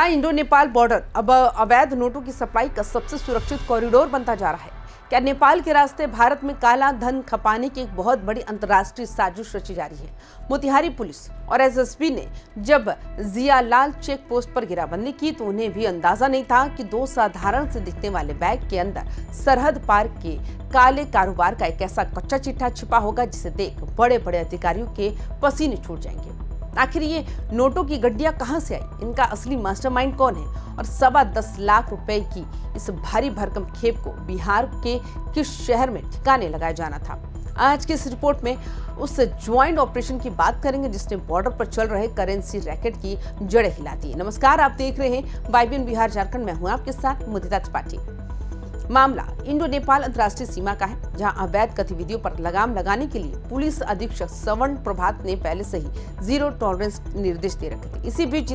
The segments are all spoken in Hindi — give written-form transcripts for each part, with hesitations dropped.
क्या इंडो नेपाल बॉर्डर अब अवैध नोटों की सप्लाई का सबसे सुरक्षित कॉरिडोर बनता जा रहा है? क्या नेपाल के रास्ते भारत में काला धन खपाने की एक बहुत बड़ी अंतर्राष्ट्रीय साजिश रची जा रही है? मोतिहारी पुलिस और एसएसबी ने जब जियालाल चेक पोस्ट पर घेराबंदी की तो उन्हें भी अंदाजा नहीं था कि दो साधारण से दिखने वाले बैग के अंदर सरहद पार के काले कारोबार का एक ऐसा कच्चा चिट्ठा छिपा होगा जिसे देख बड़े बड़े अधिकारियों के पसीने छूट जाएंगे। आखिर ये नोटों की गड्डियां कहां से आई, इनका असली मास्टरमाइंड कौन है और 10.25 लाख रुपए की इस भारी भरकम खेप को बिहार के किस शहर में ठिकाने लगाया जाना था? आज की इस रिपोर्ट में उस ज्वाइंट ऑपरेशन की बात करेंगे जिसने बॉर्डर पर चल रहे करेंसी रैकेट की जड़ें हिला दी। नमस्कार, आप देख रहे हैं वाइबीएन बिहार झारखंड। मैं हूं आपके साथ मुदिता त्रिपाठी। मामला इंडो नेपाल अंतर्राष्ट्रीय सीमा का है, जहां अवैध गतिविधियों पर लगाम लगाने के लिए पुलिस अधीक्षक सवर्ण प्रभात ने पहले से ही जीरो टॉलरेंस निर्देश दे रखे थे। इसी बीच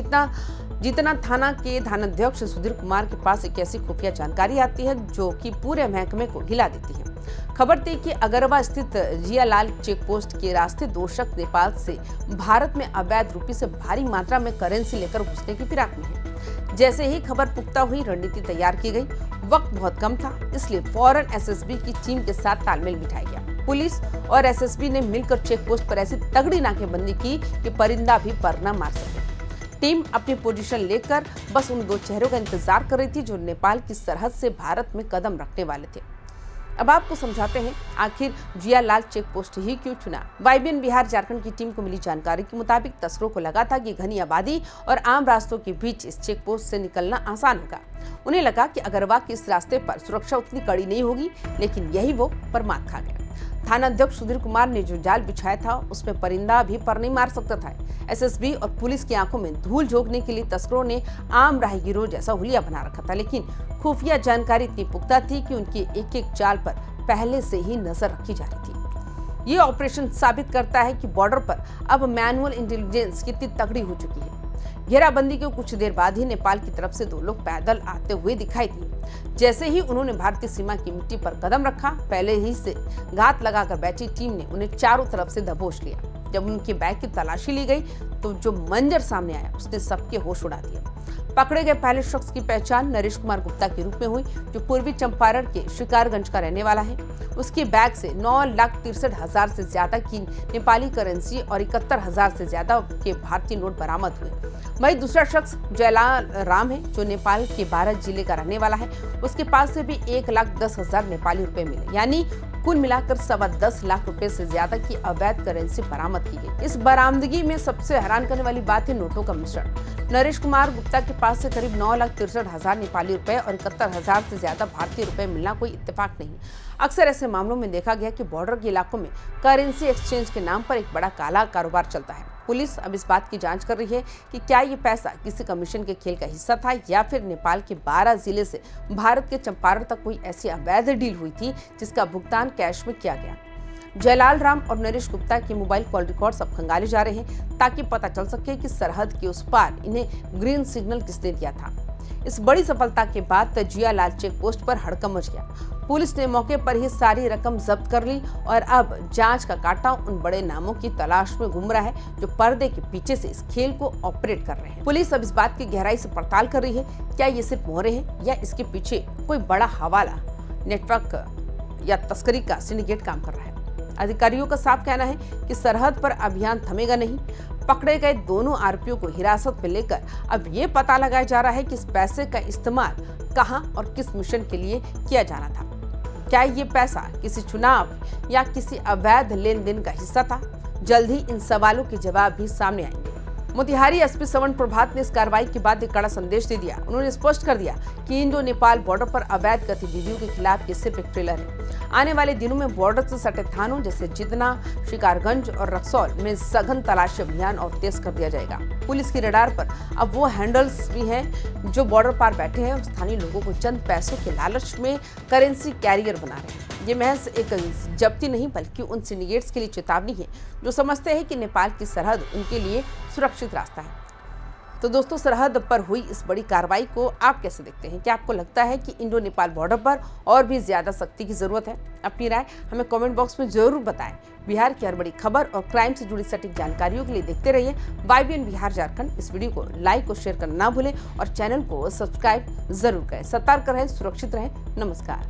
जितना थाना के थानाध्यक्ष सुधीर कुमार के पास एक ऐसी खुफिया जानकारी आती है जो कि पूरे महकमे को हिला देती है। खबर थी कि अगरवा स्थित जियालाल चेक पोस्ट के रास्ते दो शख्स नेपाल से भारत में अवैध रूपी से भारी मात्रा में करेंसी लेकर घुसने की फिराक में है। जैसे ही खबर पुख्ता हुई, रणनीति तैयार की गई। वक्त बहुत कम था, इसलिए फौरन एसएसबी की टीम के साथ तालमेल बिठाया गया। पुलिस और एसएसबी ने मिलकर चेक पोस्ट पर ऐसी तगड़ी नाकेबंदी की कि परिंदा भी पर न मार सके। टीम अपनी पोजीशन लेकर बस उन दो चेहरों का इंतजार कर रही थी जो नेपाल की सरहद से भारत में कदम रखने वाले थे। अब आपको समझाते हैं आखिर जियालाल चेक पोस्ट ही क्यों चुना। वाइबीएन बिहार झारखंड की टीम को मिली जानकारी के मुताबिक तस्करों को लगा था कि घनी आबादी और आम रास्तों के बीच इस चेक पोस्ट से निकलना आसान होगा। उन्हें लगा कि अगरवा के इस रास्ते पर सुरक्षा उतनी कड़ी नहीं होगी, लेकिन यही वो पर मात खा गया। थानाध्यक्ष सुधीर कुमार ने जो जाल बिछाया था उसमें परिंदा भी पर नहीं मार सकता था। एसएसबी और पुलिस की आंखों में धूल झोंकने के लिए तस्करों ने आम राहगीरों जैसा हुलिया बना रखा था, लेकिन खुफिया जानकारी इतनी पुख्ता थी कि उनकी एक एक चाल पर पहले से ही नजर रखी जा रही थी। ये ऑपरेशन साबित करता है कि बॉर्डर पर अब मैनुअल इंटेलिजेंस कितनी तगड़ी हो चुकी है। घेराबंदी के कुछ देर बाद ही नेपाल की तरफ से दो लोग पैदल आते हुए दिखाई दिए। जैसे ही उन्होंने भारतीय सीमा की मिट्टी पर कदम रखा, पहले ही से घात लगाकर बैठी टीम ने उन्हें चारों तरफ से दबोच लिया। जब उनके बैग की तलाशी ली गई तो जो मंजर सामने आया उसने सबके होश उड़ा दिए। पकड़े गए पहले शख्स की पहचान नरेश कुमार गुप्ता के रूप में हुई, जो पूर्वी चंपारण के शिकारगंज का रहने वाला है। उसके बैग से 9,63,000 से ज्यादा की नेपाली करेंसी और 71,000 से ज्यादा के भारतीय नोट बरामद हुए। वहीं दूसरा शख्स जयलाल राम है, जो नेपाल के 12 जिले का रहने वाला है। उसके पास से भी 1,10,000 नेपाली रुपए मिले, यानी कुल मिलाकर 10.25 लाख रुपए से ज्यादा की अवैध करेंसी बरामद की गई। इस बरामदगी में सबसे हैरान करने वाली बात है नोटों का मिश्रण। नरेश कुमार गुप्ता के पास से करीब 9,63,000 नेपाली रुपए और 71,000 से ज्यादा भारतीय रुपए मिलना कोई इत्तेफाक नहीं। अक्सर ऐसे मामलों में देखा गया कि बॉर्डर के इलाकों में करेंसी एक्सचेंज के नाम पर एक बड़ा काला कारोबार चलता है। पुलिस अब इस बात की जांच कर रही है कि क्या ये पैसा किसी कमीशन के खेल का हिस्सा था या फिर नेपाल के 12 जिले से भारत के चंपारण तक कोई ऐसी अवैध डील हुई थी जिसका भुगतान कैश में किया गया। जयलाल राम और नरेश गुप्ता के मोबाइल कॉल रिकॉर्ड्स अब खंगाले जा रहे हैं ताकि पता चल सके कि सरहद के उस पार इन्हें ग्रीन सिग्नल किसने दिया था। इस बड़ी सफलता के बाद जियालाल चेक पोस्ट पर हड़कंप मच गया। पुलिस ने मौके पर ही सारी रकम जब्त कर ली और अब जांच का कांटा उन बड़े नामों की तलाश में घूम रहा है जो पर्दे के पीछे से इस खेल को ऑपरेट कर रहे हैं। पुलिस अब इस बात की गहराई से पड़ताल कर रही है, क्या ये सिर्फ मोहरे हैं या इसके पीछे कोई बड़ा हवाला नेटवर्क या तस्करी का सिंडिकेट काम कर रहा है। अधिकारियों का साफ कहना है कि सरहद पर अभियान थमेगा नहीं। पकड़े गए दोनों आरोपियों को हिरासत में लेकर अब ये पता लगाया जा रहा है कि इस पैसे का इस्तेमाल कहां और किस मिशन के लिए किया जाना था। क्या ये पैसा किसी चुनाव या किसी अवैध लेन देन का हिस्सा था? जल्द ही इन सवालों के जवाब भी सामने आएंगे। मोतिहारी एसपी सवर्ण प्रभात ने इस कार्रवाई के बाद एक कड़ा संदेश दे दिया। उन्होंने स्पष्ट कर दिया कि इंडो नेपाल बॉर्डर पर अवैध गतिविधियों के खिलाफ ये सिर्फ एक ट्रेलर है। आने वाले दिनों में बॉर्डर से सटे थानों जैसे जितना, शिकारगंज और रक्सौल में सघन तलाशी अभियान और तेज कर दिया जाएगा। पुलिस की रडार पर अब वो हैंडल्स भी हैं जो बॉर्डर पार बैठे हैं और स्थानीय लोगों को चंद पैसों के लालच में करेंसी कैरियर बना रहे हैं। ये महज एक जब्ती नहीं बल्कि उन सिंडिकेट्स के लिए चेतावनी है जो समझते हैं कि नेपाल की सरहद उनके लिए सुरक्षित रास्ता है। तो दोस्तों, सरहद पर हुई इस बड़ी कार्रवाई को आप कैसे देखते हैं? क्या आपको लगता है कि इंडो नेपाल बॉर्डर पर और भी ज्यादा सख्ती की जरूरत है? अपनी राय हमें कमेंट बॉक्स में जरूर बताएं। बिहार की हर बड़ी खबर और क्राइम से जुड़ी सटीक जानकारियों के लिए देखते रहिए YBN बिहार झारखंड। इस वीडियो को लाइक और शेयर करना ना भूलें और चैनल को सब्सक्राइब जरूर करें। सतर्क रहें, सुरक्षित रहें। नमस्कार।